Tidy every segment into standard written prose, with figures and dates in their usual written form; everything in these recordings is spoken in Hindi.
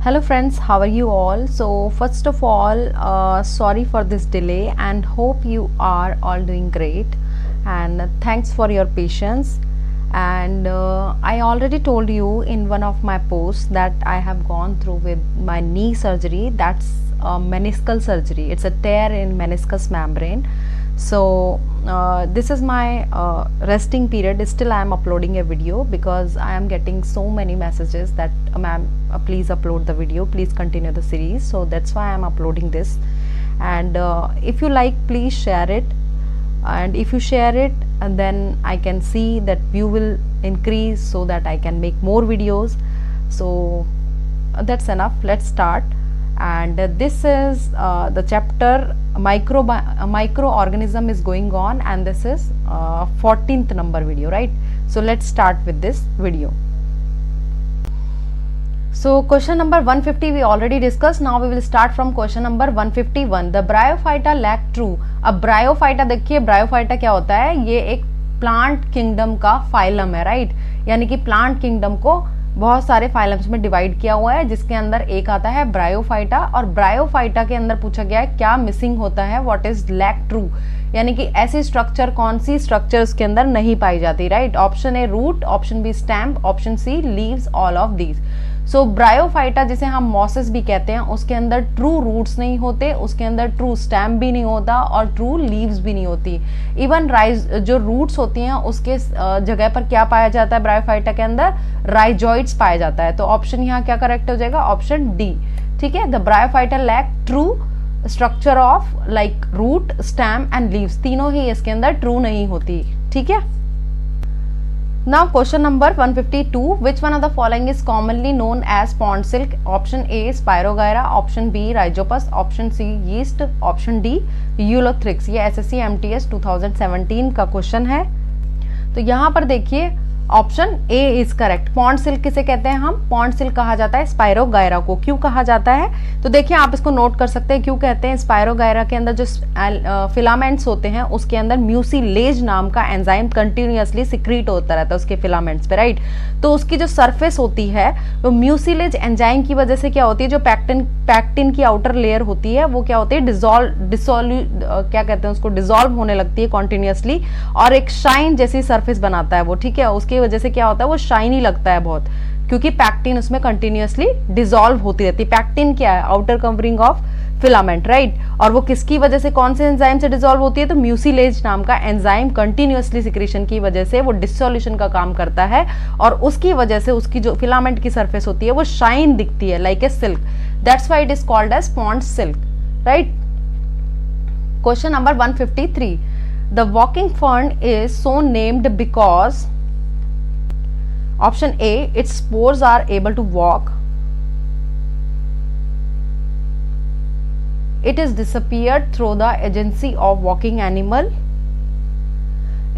Hello friends, how are you all? So first of all, sorry for this delay and hope you are all doing great, and thanks for your patience. And I already told you in one of my posts that I have gone through with my knee surgery. That's meniscal surgery. It's a tear in meniscus membrane. So this is my resting period. Still I am uploading a video because I am getting so many messages that ma'am, please upload the video, please continue the series. So that's why I am uploading this. And if you like, please share it, and if you share it, and then I can see that view will increase so that I can make more videos. So that's enough. Let's start. And this is the chapter microorganism is going on, and this is 14th number video, right? So let's start with this video. So question number 150 we already discussed. Now we will start from question number 151. The Bryophyta lack true. अब Bryophyta देखिए, Bryophyta क्या होता है? ये एक प्लांट किंगडम का फाइलम है, राइट? यानी कि प्लांट किंगडम को बहुत सारे फाइलम्स में डिवाइड किया हुआ है, जिसके अंदर एक आता है ब्रायोफाइटा। और ब्रायोफाइटा के अंदर पूछा गया है क्या मिसिंग होता है, व्हाट इज लैक ट्रू, यानी कि ऐसी स्ट्रक्चर, कौन सी स्ट्रक्चर उसके अंदर नहीं पाई जाती, right? Option A root, option B stem, option C leaves, all of these. So bryophyta जिसे हम मॉसेस भी कहते हैं, उसके अंदर ट्रू रूट्स नहीं होते, उसके अंदर ट्रू स्टैम्प भी नहीं होता और ट्रू लीव्स भी नहीं होती। इवन राइज जो रूट्स होती हैं उसके जगह पर क्या पाया जाता है ब्रायोफाइटा के अंदर? राइजॉइड्स पाया जाता है। तो ऑप्शन यहाँ क्या करेक्ट हो जाएगा? Option D. ठीक है, the bryophyta lack true structure of like root, stem and leaves, तीनों ही इसके अंदर ट्रू नहीं होती। ठीक है, now question number 152. which one of the following is commonly known as pond silk? option A spirogyra, option B rhizopus, option C yeast, option D ulothrix। ये SSC MTS 2017 का क्वेश्चन है। तो यहाँ पर देखिए option A is correct. Pond silk किसे कहते हैं हम? पॉन्ड सिल्क कहा जाता है स्पायरोगायरा को। क्यों कहा जाता है? तो देखिए आप इसको नोट कर सकते हैं क्यों कहते हैं। स्पायरोगायरा के अंदर जो फिलामेंट्स होते हैं उसके अंदर म्यूसिलेज नाम का एंजाइम कंटिन्यूअसली सिक्रीट होता रहता है उसके फिलामेंट्स पे, राइट? तो उसकी जो सरफेस होती है वो म्यूसिलेज एंजाइम की वजह से क्या होती है, जो पैक्टिन की आउटर लेयर होती है वो क्या होती है, क्या कहते हैं उसको, डिसॉल्व होने लगती है कॉन्टिन्यूअसली, और एक शाइन जैसी सरफेस बनाता है वो। ठीक है, उसकी वजह से क्या होता है, वो शाइनी लगता है बहुत, क्योंकि पैक्टिन उसमें कंटिन्यूअसली डिसॉल्व होती रहती है। पैक्टिन क्या है? Outer covering of filament, right? और वो किसकी वजह से, कौन से एंजाइम से डिसॉल्व होती है? तो म्यूसिलेज नाम का एंजाइम कंटिन्यूअसली सिक्रीशन की वजह से वो डिसोल्यूशन का काम करता है, और उसकी वजह से उसकी जो फिलामेंट की सरफेस होती है वो शाइन दिखती है like a silk. That's why it is called as pond silk, right? Question number 153. The walking fern is so named because option A its spores are able to walk, it is disappeared through the agency of walking animal,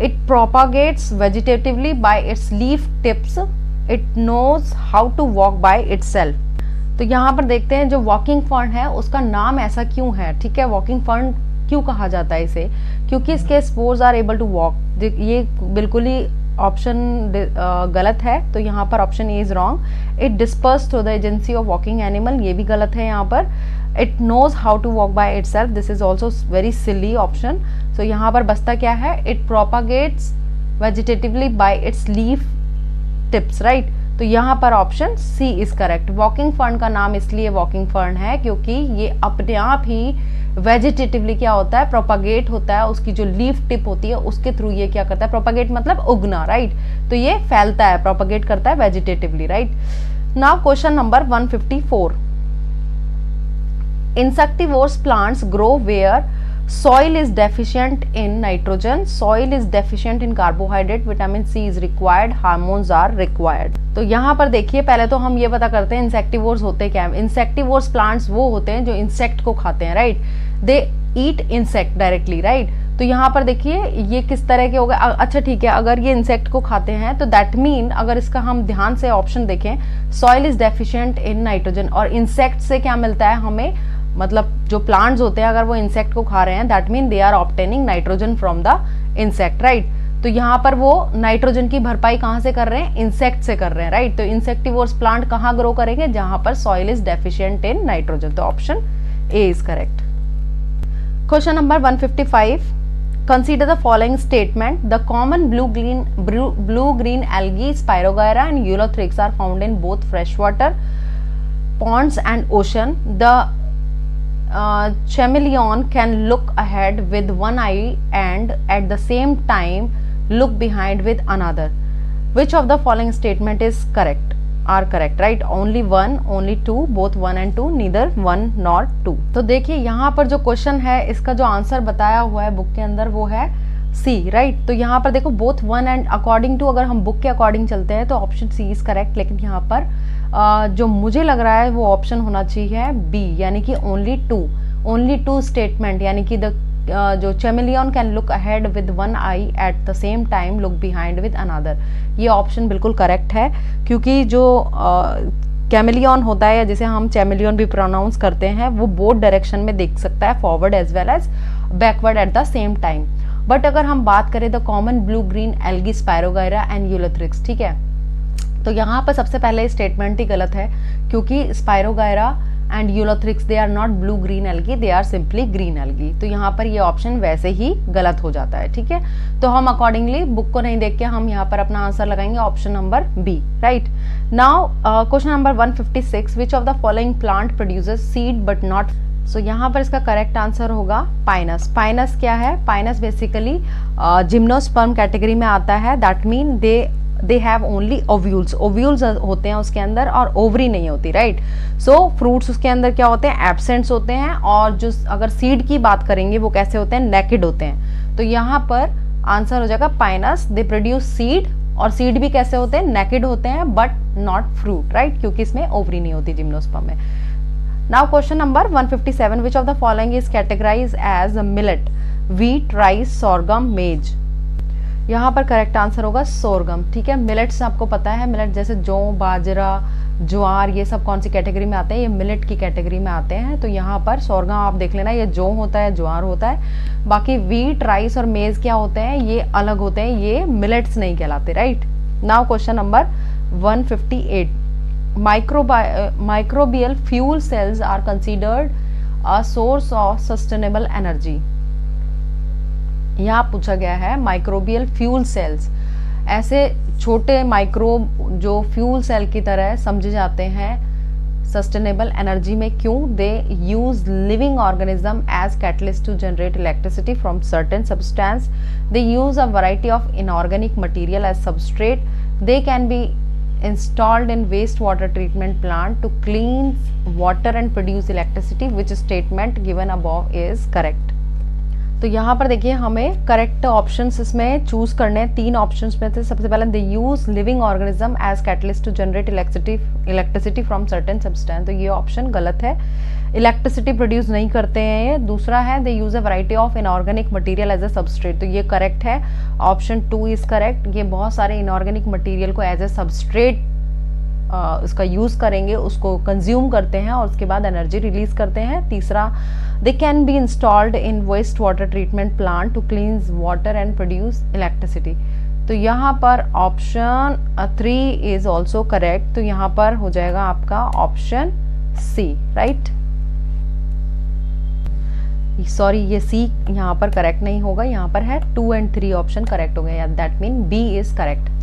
it propagates vegetatively by its leaf tips, it knows how to walk by itself। तो यहाँ पर देखते हैं जो वॉकिंग फर्न है उसका नाम ऐसा क्यों है। ठीक है, वॉकिंग फर्न क्यों कहा जाता है इसे? क्योंकि इसके spores are able to walk. ये बिल्कुल ही ऑप्शन गलत है, तो यहाँ पर option A is wrong. It disperse through the agency of walking animal, ये भी गलत है यहाँ पर। It knows how to walk by itself, this is also very silly option. So यहाँ पर बचता क्या है? It propagates vegetatively by its leaf tips, right? तो यहाँ पर option C is correct. Walking fern का नाम इसलिए वॉकिंग फर्न है क्योंकि ये अपने आप ही वेजिटेटिवली क्या होता है, प्रोपागेट होता है, उसकी जो लीफ टिप होती है उसके थ्रू ये क्या करता है, प्रोपागेट मतलब उगना, राइट? तो ये फैलता है, प्रोपागेट करता है vegetatively, right? Now question number 154. Insectivores plants grow where soil is deficient in nitrogen, soil is deficient in carbohydrate, vitamin C is required, hormones are required। तो यहाँ पर देखिए पहले तो हम ये पता करते हैं इंसेक्टिवोर्स होते क्या हैं। इंसेक्टिवोर्स प्लांट्स वो होते हैं जो इंसेक्ट को खाते हैं, राइट? दे ईट इंसेक्ट डायरेक्टली, राइट? तो यहाँ पर देखिए ये किस तरह के हो गए। अच्छा ठीक है, अगर ये इंसेक्ट को खाते हैं तो दैट मीन, अगर इसका हम ध्यान से ऑप्शन देखें, soil is deficient in nitrogen, और इंसेक्ट से क्या मिलता है हमें, मतलब जो प्लांट्स होते हैं अगर वो इंसेक्ट को खा रहे हैं that mean they are obtaining nitrogen from the insect, right? तो यहाँ पर वो नाइट्रोजन की भरपाई कहाँ से कर रहे हैं, इंसेक्ट से कर रहे हैं, राइट। तो इंसेक्टिवोर्स प्लांट कहाँ ग्रो करेंगे, जहां पर soil is deficient in nitrogen, तो option A is correct. Question number 155, consider the following statement: the common blue-green algae Spirogyra and Ulothrix are found in both freshwater ponds and ocean. The chameleon can look ahead with one eye and at the same time look behind with another. Which of the following statement is correct? Are correct, right? Only one, only two, both one and two, neither one nor two. तो देखिए यहाँ पर जो क्वेश्चन है इसका जो आंसर बताया हुआ है बुक के अंदर वो है सी, राइट। तो यहाँ पर देखो both one and according to, अगर हम बुक के अकॉर्डिंग चलते हैं तो ऑप्शन सी इज करेक्ट, लेकिन यहाँ पर जो मुझे लग रहा है वो ऑप्शन होना चाहिए बी, यानी कि ओनली टू स्टेटमेंट, यानी कि जो chameleon can look ahead with one eye at the same time look behind with another, ये ऑप्शन बिल्कुल करेक्ट है, क्योंकि जो कैमेलियन होता है या जिसे हम चैमेलियन भी प्रोनाउंस करते हैं वो बोथ डायरेक्शन में देख सकता है, forward as well as backward at the same time. But अगर हम बात करें the common blue green algae spirogyra and ulothrix, ठीक है, तो यहाँ पर सबसे पहले स्टेटमेंट ही गलत है, क्योंकि spirogyra and ulothrix they are not blue green algae, they are simply green algae, तो यहाँ पर ये ऑप्शन वैसे ही गलत हो जाता है, ठीक है। तो हम अकॉर्डिंगली बुक को नहीं देख के हम यहाँ पर अपना आंसर लगाएंगे option number B, right. Now question number 156, which of the following plant produces seed but not, so यहाँ पर इसका करेक्ट आंसर होगा पाइनस। पाइनस क्या है, पाइनस बेसिकली जिम्नोस्पर्म कैटेगरी में आता है, that mean they have only ovules होते हैं उसके अंदर और ओवरी नहीं होती, राइट। सो फ्रूट्स उसके अंदर क्या होते हैं, एब्सेंट्स होते हैं, और जो अगर सीड की बात करेंगे वो कैसे होते हैं, नेकेड होते हैं। तो यहाँ पर आंसर हो जाएगा पाइनस, दे प्रोड्यूस सीड, और सीड भी कैसे होते हैं, नेकेड होते हैं बट नॉट फ्रूट, राइट, क्योंकि इसमें ओवरी नहीं होती जिम्नोस्पर्म में। Now question number 157, which of the following is categorise as millet, wheat, rice, sorghum, maize, यहाँ पर करेक्ट आंसर होगा सोरगम, ठीक है। मिलेट्स आपको पता है, मिलेट जैसे जौ, बाजरा, ज्वार, ये सब कौन सी कैटेगरी में आते हैं, ये मिलेट की कैटेगरी में आते हैं। तो यहाँ पर सोरगम आप देख लेना, ये जौ होता है, ज्वार होता है। बाकी व्हीट, राइस और मेज क्या होते हैं, ये अलग होते हैं, ये मिलेट्स नहीं कहलाते, right. Now question number 158, microbial fuel cells are considered a source of sustainable energy. यहाँ पूछा गया है माइक्रोबियल फ्यूल सेल्स, ऐसे छोटे माइक्रोब जो फ्यूल सेल की तरह समझे जाते हैं सस्टेनेबल एनर्जी में, क्यों, they use living organism as catalyst to generate electricity from certain substance, they use a variety of inorganic material as substrate, they can be installed in wastewater treatment plant to clean water and produce electricity, which statement given above is correct। तो यहाँ पर देखिए हमें करेक्ट ऑप्शंस इसमें चूज करने हैं, तीन ऑप्शंस में थे। सबसे पहले they use living organism as catalyst to generate electricity from certain substance, तो ये ऑप्शन गलत है, इलेक्ट्रिसिटी प्रोड्यूस नहीं करते हैं ये। दूसरा है they use a variety of inorganic material as a substrate, तो ये करेक्ट है, ऑप्शन 2 इज करेक्ट। ये बहुत सारे इनऑर्गेनिक मटेरियल को एज ए सबस्ट्रेट उसका यूज करेंगे, उसको कंज्यूम करते हैं और उसके बाद एनर्जी रिलीज करते हैं। तीसरा they can be installed in waste water treatment plant to clean water and produce electricity, तो यहाँ पर ऑप्शन 3 इज ऑल्सो करेक्ट। तो यहाँ पर हो जाएगा आपका ऑप्शन सी, राइट। सॉरी, ये सी यहाँ पर करेक्ट नहीं होगा, यहाँ पर है 2 and 3 ऑप्शन करेक्ट हो गए, that mean B is correct.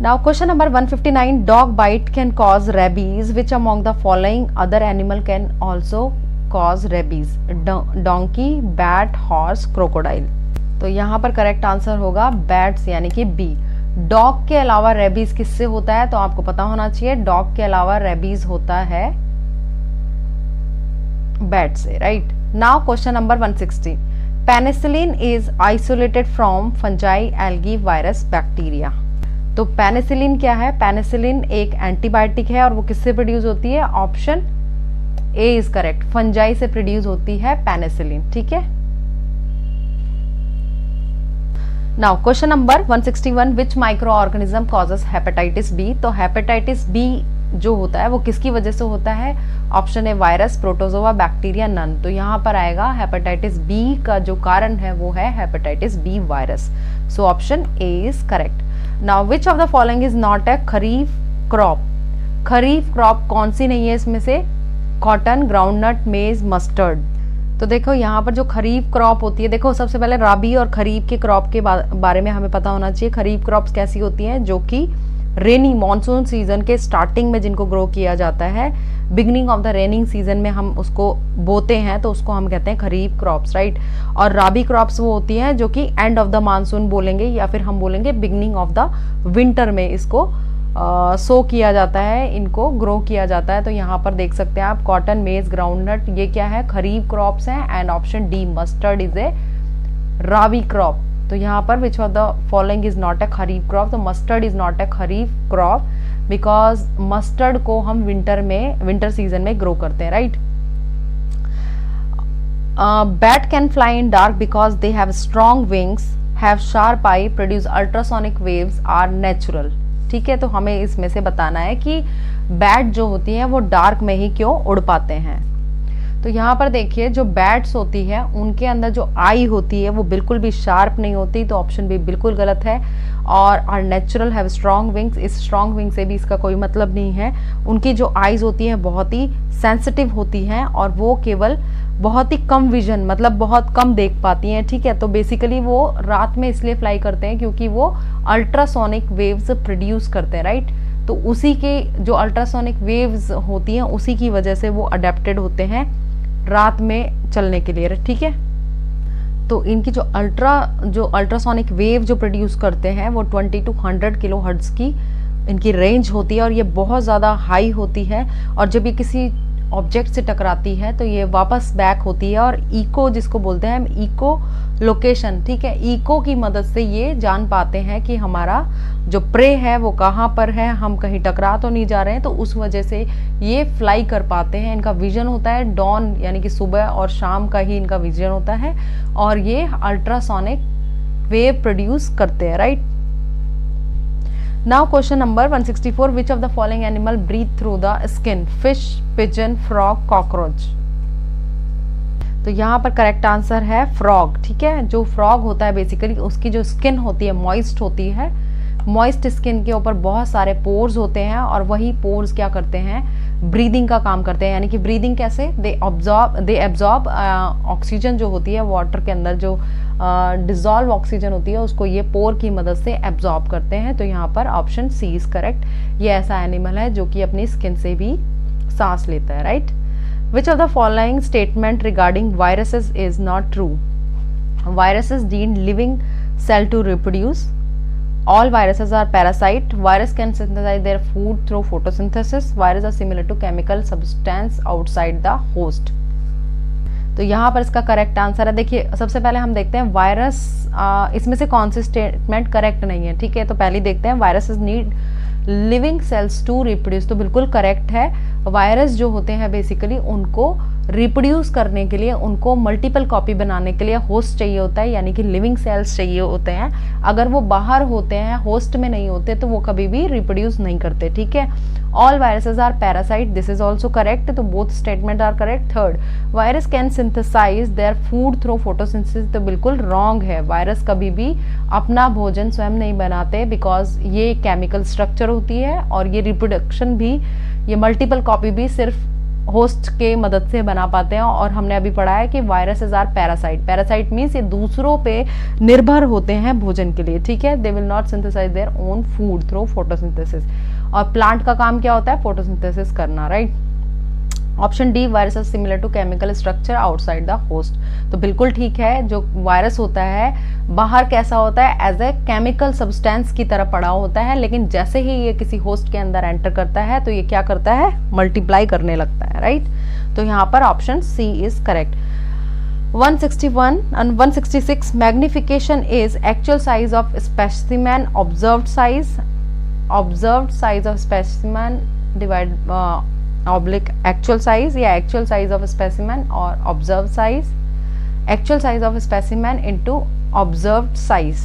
Now question number 159, dog bite can cause rabies, which among the following other animal can also cause rabies? Donkey, bat, horse, crocodile। तो यहाँ पर करेक्ट आंसर होगा बैट्स, यानी कि बी। डॉग के अलावा रेबीज किससे होता है, तो आपको पता होना चाहिए, डॉग के अलावा रेबीज होता है बैट से, right. Now question number 160, penicillin is isolated from fungi, algae, virus, bacteria. तो पेनिसिलिन क्या है, पेनिसिलिन एक एंटीबायोटिक है और वो किससे प्रोड्यूस होती है, option A is correct, fungi से प्रोड्यूस होती है पेनिसिलिन, ठीक है। Now question number 161, which micro organism causes hepatitis B. तो हेपेटाइटिस बी जो होता है वो किसकी वजह से होता है? Option A virus, protozoa, bacteria, none. तो यहाँ पर आएगा हेपेटाइटिस बी का जो कारण है वो है hepatitis B virus. So option A is correct. Now which of the following is not a kharif crop? Kharif crop कौन सी नहीं है इसमें से? Cotton, groundnut, maize, mustard. तो देखो यहाँ पर जो खरीफ क्रॉप होती है, देखो सबसे पहले राबी और खरीफ के क्रॉप के बारे में हमें पता होना चाहिए। खरीफ क्रॉप्स कैसी होती हैं? जो कि रेनी मॉनसून सीजन के स्टार्टिंग में जिनको ग्रो किया जाता है, beginning of the raining season में हम उसको बोते हैं, तो उसको हम कहते हैं खरीफ क्रॉप्स, राइट। और राबी क्रॉप्स वो होती हैं जो कि एंड ऑफ द मानसून बोलेंगे, या फिर हम बोलेंगे बिगनिंग ऑफ द विंटर में इसको सो किया जाता है, इनको ग्रो किया जाता है। तो यहाँ पर देख सकते हैं आप कॉटन, मेज, ग्राउंडनट, ये क्या है? खरीफ क्रॉप्स हैं। And option D mustard is a rabi crop. तो यहाँ पर which of the following is not a kharif crop? तो mustard is not a kharif crop because mustard को हम विंटर सीजन में ग्रो करते हैं, right. Bat can fly in dark because they have strong wings, have sharp eye, produce ultrasonic waves, are natural. ठीक है, तो हमें इसमें से बताना है कि बैट जो होती है वो डार्क में ही क्यों उड़ पाते हैं। तो यहाँ पर देखिए जो बैट्स होती है उनके अंदर जो आई होती है वो बिल्कुल भी शार्प नहीं होती, तो ऑप्शन बी बिल्कुल गलत है। और are natural have strong wings, इस स्ट्रॉन्ग विंग से भी इसका कोई मतलब नहीं है। उनकी जो आईज होती हैं बहुत ही सेंसिटिव होती हैं और वो केवल बहुत ही कम विजन, मतलब बहुत कम देख पाती हैं। ठीक है, तो बेसिकली वो रात में इसलिए फ्लाई करते हैं क्योंकि वो अल्ट्रासोनिक वेव्स प्रोड्यूस करते हैं, राइट। तो उसी के जो अल्ट्रासोनिक वेव्स होती हैं उसी की वजह से वो अडेप्टेड होते हैं रात में चलने के लिए, ठीक है। तो इनकी जो अल्ट्रासोनिक वेव जो प्रोड्यूस करते हैं वो 20 to 100 किलो हर्ट्ज की इनकी रेंज होती है और ये बहुत ज़्यादा हाई होती है। और जब ये किसी ऑब्जेक्ट से टकराती है तो ये वापस बैक होती है और इको जिसको बोलते हैं हम, इको लोकेशन, ठीक है, इको की मदद से ये जान पाते हैं कि हमारा जो प्रे है वो कहाँ पर है, हम कहीं टकरा तो नहीं जा रहे हैं। तो उस वजह से ये फ्लाई कर पाते हैं। इनका विजन होता है डॉन यानी कि सुबह और शाम का ही इनका विजन होता है और ये अल्ट्रासोनिक वेव प्रोड्यूस करते हैं, right. Now question number 164, which of the following animal breathe through the skin? Fish, pigeon, frog, cockroach। तो यहाँ पर करेक्ट आंसर है फ्रॉग, ठीक है। जो फ्रॉग होता है बेसिकली उसकी जो स्किन होती है मॉइस्ट होती है, मॉइस्ट स्किन के ऊपर बहुत सारे पोर्स होते हैं और वही पोर्स क्या करते हैं, ब्रीदिंग का काम करते हैं। यानी कि ब्रीदिंग कैसे, दे एब्जॉर्ब ऑक्सीजन जो होती है वाटर के अंदर जो डिजॉल्व ऑक्सीजन होती है उसको ये पोर की मदद से एब्जॉर्ब करते हैं। तो यहाँ पर ऑप्शन सी इज करेक्ट। ये ऐसा एनिमल है जो कि अपनी स्किन से भी सांस लेता है, right. Which of the following statement regarding viruses is not true? Viruses deemed living cell to reproduce, all viruses are parasite, virus can synthesize their food through photosynthesis, virus are similar to chemical substance outside the host। तो यहाँ पर इसका करेक्ट आंसर है, देखिए सबसे पहले हम देखते हैं वायरस, इसमें से कौन सी स्टेटमेंट करेक्ट नहीं है, ठीक है। तो पहले देखते हैं viruses need living cells to reproduce, तो बिल्कुल करेक्ट है। वायरस जो होते हैं बेसिकली उनको रिप्रोड्यूस करने के लिए, उनको मल्टीपल कॉपी बनाने के लिए होस्ट चाहिए होता है, यानी कि लिविंग सेल्स चाहिए होते हैं। अगर वो बाहर होते हैं, होस्ट में नहीं होते, तो वो कभी भी रिप्रोड्यूस नहीं करते, ठीक है। All viruses are parasite, this is also correct, तो both statement are correct. Third, virus can synthesize their food through photosynthesis, तो बिल्कुल रॉन्ग है। वायरस कभी भी अपना भोजन स्वयं नहीं बनाते बिकॉज ये केमिकल स्ट्रक्चर होती है और ये रिप्रोडक्शन भी, ये मल्टीपल कॉपी भी सिर्फ होस्ट के मदद से बना पाते हैं। और हमने अभी पढ़ा है कि viruses are parasite, parasite means ये दूसरों पे निर्भर होते हैं भोजन के लिए, ठीक है। They will not synthesize their own food through photosynthesis, और प्लांट का काम क्या होता है, फोटोसिंथेसिस करना, right. Option D, virus is similar to chemical structure outside the host, तो बिल्कुल ठीक है। जो वायरस होता है बाहर कैसा होता है, एज ए केमिकल सब्सटेंस की तरह पड़ा होता है, लेकिन जैसे ही ये किसी होस्ट के अंदर एंटर करता है तो ये क्या करता है, मल्टीप्लाई करने लगता है, राइट। तो यहाँ पर option C is correct. 161 and 166, magnification is actual size of specimen, observed size of specimen divide oblique actual size, या एक्चुअल साइज ऑफ स्पेसिमेन और observe size, actual size of specimen into observed size.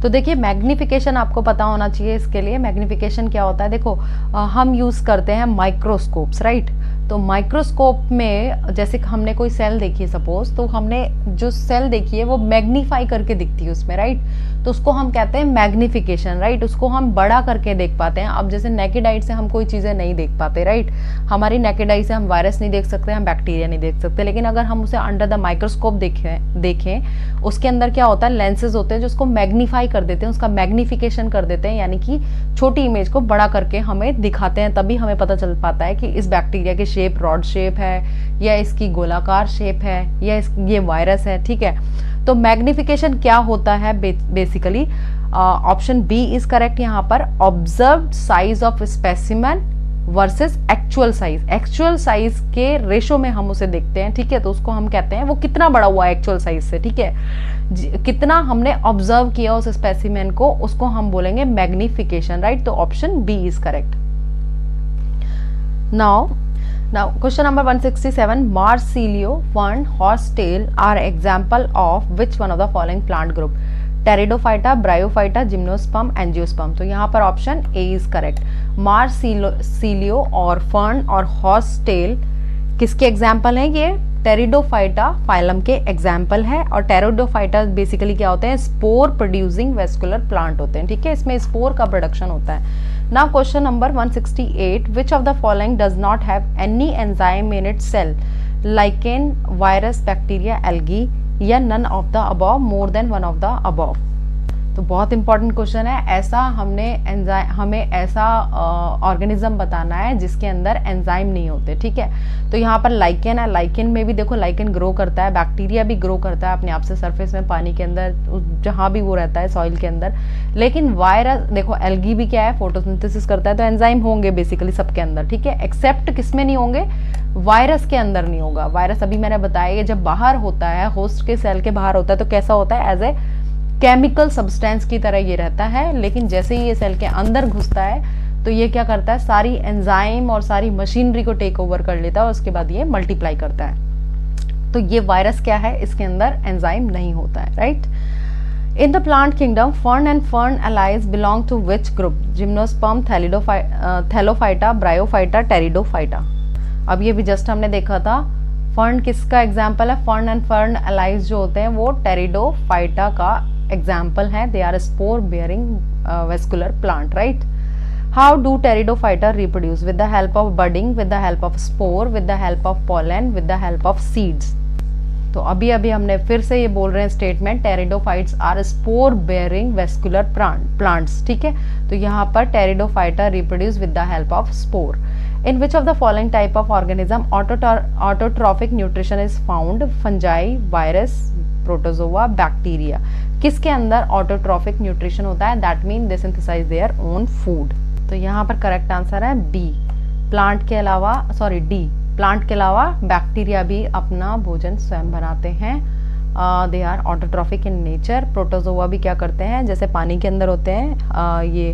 तो देखिए मैग्निफिकेशन आपको पता होना चाहिए इसके लिए। मैग्निफिकेशन क्या होता है, देखो हम यूज करते हैं माइक्रोस्कोप्स, राइट। तो माइक्रोस्कोप में जैसे हमने कोई सेल देखी है सपोज, तो हमने जो सेल देखी है वो मैग्नीफाई करके दिखती है उसमें, राइट। तो उसको हम कहते हैं मैग्निफिकेशन, राइट। उसको हम बड़ा करके देख पाते हैं। अब जैसे नेकेड आई से हम कोई चीजें नहीं देख पाते, राइट। हमारी नेकेड आई से हम वायरस नहीं देख सकते, हम बैक्टीरिया नहीं देख सकते, लेकिन अगर हम उसे अंडर द माइक्रोस्कोप देखें उसके अंदर क्या होता है, लेंसेज होते हैं जो उसको मैग्नीफाई कर देते हैं, उसका मैग्निफिकेशन कर देते हैं, यानी कि छोटी इमेज को बड़ा करके हमें दिखाते हैं। तभी हमें पता चल पाता है कि इस बैक्टीरिया की शेप रॉड शेप है, या इसकी गोलाकार शेप है, या ये वायरस है, ठीक है। तो मैग्निफिकेशन क्या होता है basically, option B is correct यहाँ पर। Observed size of specimen versus actual size. Actual size के रेशो में हम उसे देखते हैं, ठीक है। तो उसको हम कहते हैं वो कितना बड़ा हुआ है एक्चुअल साइज से, ठीक है। कितना हमने ऑब्जर्व किया उस स्पेसिमेन को, उसको हम बोलेंगे मैग्निफिकेशन, राइट। तो option B is correct. Now question number 167, Marsilio, fern, horsetail are example of which one of the following plant group? Pteridophyta, Bryophyta, Gymnosperm, Angiosperm। तो यहाँ पर option A is correct. Marcello और फर्न और हॉर्सटेल किसके एग्जाम्पल हैं? ये टेरिडोफाइटा फाइलम के एग्जाम्पल है। और टेरिडोफाइटा बेसिकली क्या होते हैं, स्पोर प्रोड्यूसिंग वेस्कुलर प्लांट होते हैं, ठीक है। इसमें स्पोर का प्रोडक्शन होता है। Now question number 168, which of the following does not have any enzyme in its cell? Lichen, virus, bacteria, algae, या none of the above, more than one of the above। तो बहुत इंपॉर्टेंट क्वेश्चन है। ऐसा हमें ऐसा ऑर्गेनिज्म बताना है जिसके अंदर एंजाइम नहीं होते, ठीक है। तो यहाँ पर लाइकेन है। लाइकेन में भी देखो लाइकेन ग्रो करता है, बैक्टीरिया भी ग्रो करता है अपने आप से सरफेस में, पानी के अंदर, जहाँ भी वो रहता है सॉइल के अंदर। लेकिन वायरस देखो, एल्गी भी क्या है, फोटोसिंथेसिस करता है। तो एंजाइम होंगे बेसिकली सबके अंदर, ठीक है। एक्सेप्ट किसमें नहीं होंगे, वायरस के अंदर नहीं होगा। वायरस अभी मैंने बताया ये जब बाहर होता है, होस्ट के सेल के बाहर होता है, तो कैसा होता है, एज ए केमिकल सब्सटेंस की तरह ये रहता है। लेकिन जैसे ही ये सेल के अंदर घुसता है तो ये क्या करता है, सारी एंजाइम और सारी मशीनरी को टेक ओवर कर लेता है और उसके बाद ये मल्टीप्लाई करता है। तो ये वायरस क्या है, इसके अंदर एंजाइम नहीं होता है, right. In the plant kingdom, fern and fern allies belong to which group? Gymnosperm, Thallophyta, Bryophyta, Pteridophyta। अब ये भी जस्ट हमने देखा था। फर्न किसका एग्जाम्पल है? फर्न एंड फर्न अलाइज जो होते हैं वो टेरिडोफाइटा का एग्जाम्पल है। They are spore bearing vascular plant, right. How do pteridophyta reproduce? With the help of budding, with the help of spore, with the help of pollen, with the help of seeds. तो अभी हमने फिर से ये बोल रहे हैं statement, pteridophytes are spore bearing vascular plants, ठीक है। तो यहाँ पर pteridophyta reproduce with the help of spore. In which of the following type of organism autotrophic nutrition is found? Fungi, virus, protozoa, bacteria. किसके अंदर ऑटोट्रॉफिक न्यूट्रिशन होता है? That mean they synthesize their own food. तो यहाँ पर करेक्ट आंसर है बी, प्लांट के अलावा, सॉरी डी, प्लांट के अलावा बैक्टीरिया भी अपना भोजन स्वयं बनाते हैं। They are autotrophic in nature. Protozoa भी क्या करते हैं, जैसे पानी के अंदर होते हैं, ये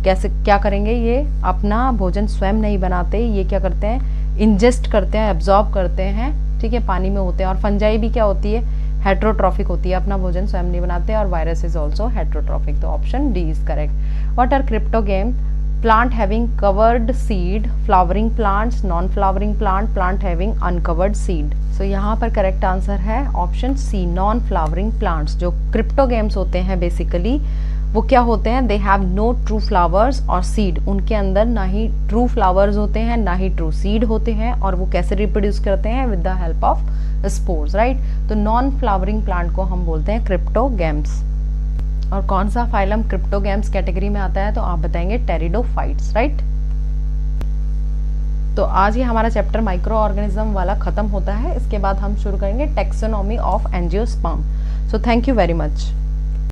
कैसे क्या करेंगे, ये अपना भोजन स्वयं नहीं बनाते, ये क्या करते हैं, इंजेस्ट करते हैं, एब्जॉर्ब करते हैं, ठीक है, पानी में होते हैं। और फंजाई भी क्या होती है, हेट्रोट्रॉफिक होती है, अपना भोजन स्वयं नहीं बनाते। और वायरस इज ऑल्सो हेट्रोट्रॉफिक। तो option D is correct. What are cryptogam? Plant having covered seed, flowering plants, non-flowering plant having uncovered seed। So यहाँ पर करेक्ट आंसर है option C, non flowering plants. जो क्रिप्टोगेम्स होते हैं बेसिकली वो क्या होते हैं, they have no true flowers और सीड। उनके अंदर ना ही ट्रू फ्लावर्स होते हैं ना ही ट्रू सीड होते हैं। और वो कैसे रिप्रोड्यूस करते हैं? With the help of spores, right. तो नॉन फ्लावरिंग प्लांट को हम बोलते हैं क्रिप्टोगेम्स। और कौन सा फाइलम क्रिप्टोगेम्स कैटेगरी में आता है? तो आप बताएंगे टेरिडोफाइट्स, राइट। तो आज ये हमारा चैप्टर माइक्रो ऑर्गेनिज्म वाला खत्म होता है। इसके बाद हम शुरू करेंगे taxonomy of angiosperm. So thank you very much.